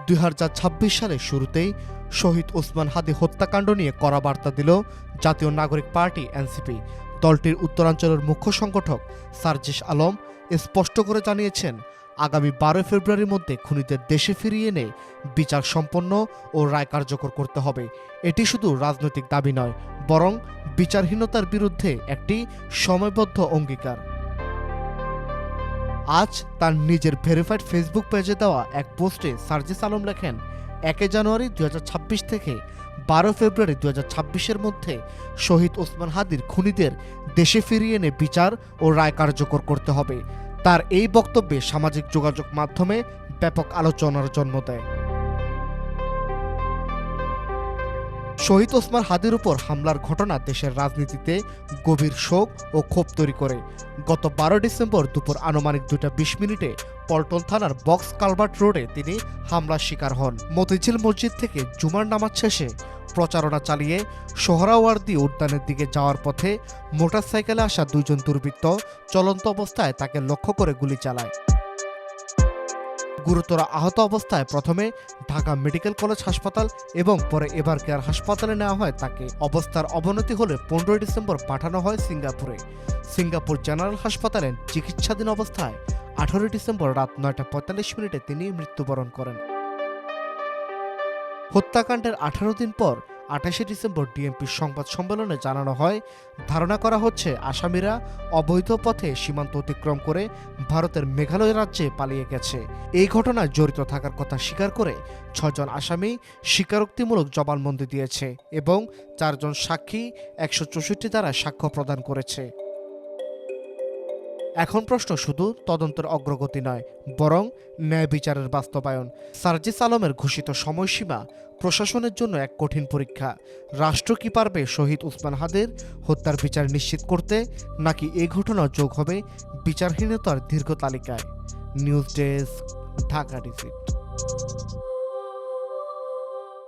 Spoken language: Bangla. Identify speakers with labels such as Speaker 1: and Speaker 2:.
Speaker 1: 2026 সালের শুরুতেই শহীদ ওসমান হাদী হত্যাকাণ্ড নিয়ে কড়া বার্তা দিল জাতীয় নাগরিক পার্টি এনসিপি। দলটির উত্তরাঞ্চলের মুখ্য সংগঠক সার্জিস আলম স্পষ্ট করে জানিয়েছেন, আগামী 12 ফেব্রুয়ারির মধ্যে খুনিদের দেশে ফিরিয়ে এনে বিচার সম্পন্ন ও রায় কার্যকর করতে হবে। এটি শুধু রাজনৈতিক দাবি নয়, বরং বিচারহীনতার বিরুদ্ধে একটি সময়বদ্ধ অঙ্গীকার। আজ তার নিজের ভেরিফাইড ফেসবুক পেজে দেওয়া এক পোস্টে সার্জিস আলম লেখেন, 1 জানুয়ারি 2026 থেকে 12 ফেব্রুয়ারি 2026-এর মধ্যে শহীদ ওসমান হাদীর খুনিদের দেশে ফিরিয়ে এনে বিচার ও রায় কার্যকর করতে হবে। তার এই বক্তব্যে সামাজিক যোগাযোগ মাধ্যমে ব্যাপক আলোচনার জন্ম দেয়। শহীদ ওসমান হাদীর উপর হামলার ঘটনা দেশের রাজনীতিতে গভীর শোক ও ক্ষোভ তৈরি করে। গত 12 ডিসেম্বর দুপুর আনুমানিক 2:20 পল্টন থানার বক্স কালভার্ট রোডে তিনি হামলার শিকার হন। মতিঝিল মসজিদ থেকে জুমার নামাজ শেষে প্রচারণা চালিয়ে সোহরাওয়ার্দী উদ্যানের দিকে যাওয়ার পথে মোটরসাইকেলে আসা 2 জন দুর্বৃত্ত চলন্ত অবস্থায় তাকে লক্ষ্য করে গুলি চালায়। গুরুতর আহত অবস্থায় প্রথমে ঢাকা মেডিকেল কলেজ হাসপাতাল এবং পরে এভার কেয়ার হাসপাতালে নেওয়া হয় তাকে। অবস্থার অবনতি হলে 15 ডিসেম্বর পাঠানো হয় সিঙ্গাপুরে। সিঙ্গাপুর জেনারেল হাসপাতালে চিকিৎসাধীন অবস্থায় 18 ডিসেম্বর রাত 9:45 তিনি মৃত্যুবরণ করেন। হত্যাকাণ্ডের 18 দিন পর 28 ডিসেম্বর ডিএমপির সংবাদ সম্মেলনে জানানো হয়, ধারণা করা হচ্ছে আসামিরা অবৈধ পথে সীমান্ত অতিক্রম করে ভারতের মেঘালয় রাজ্যে পালিয়ে গেছে। এই ঘটনায় জড়িত থাকার কথা স্বীকার করে 6 জন আসামি স্বীকারোক্তিমূলক জবানবন্দি দিয়েছে এবং 4 জন সাক্ষী 164 ধারায় সাক্ষ্য প্রদান করেছে। এখন প্রশ্ন শুধু তদন্তের অগ্রগতি নয়, বরং ন্যায় বিচারের বাস্তবায়ন। সার্জিস আলমের ঘোষিত সময়সীমা প্রশাসনের জন্য এক কঠিন পরীক্ষা। রাষ্ট্র কি পারবে শহীদ ওসমান হাদীর হত্যার বিচার নিশ্চিত করতে, নাকি এই ঘটনা যোগ হবে বিচারহীনতার দীর্ঘ তালিকায়? News desk, Dhaka digit.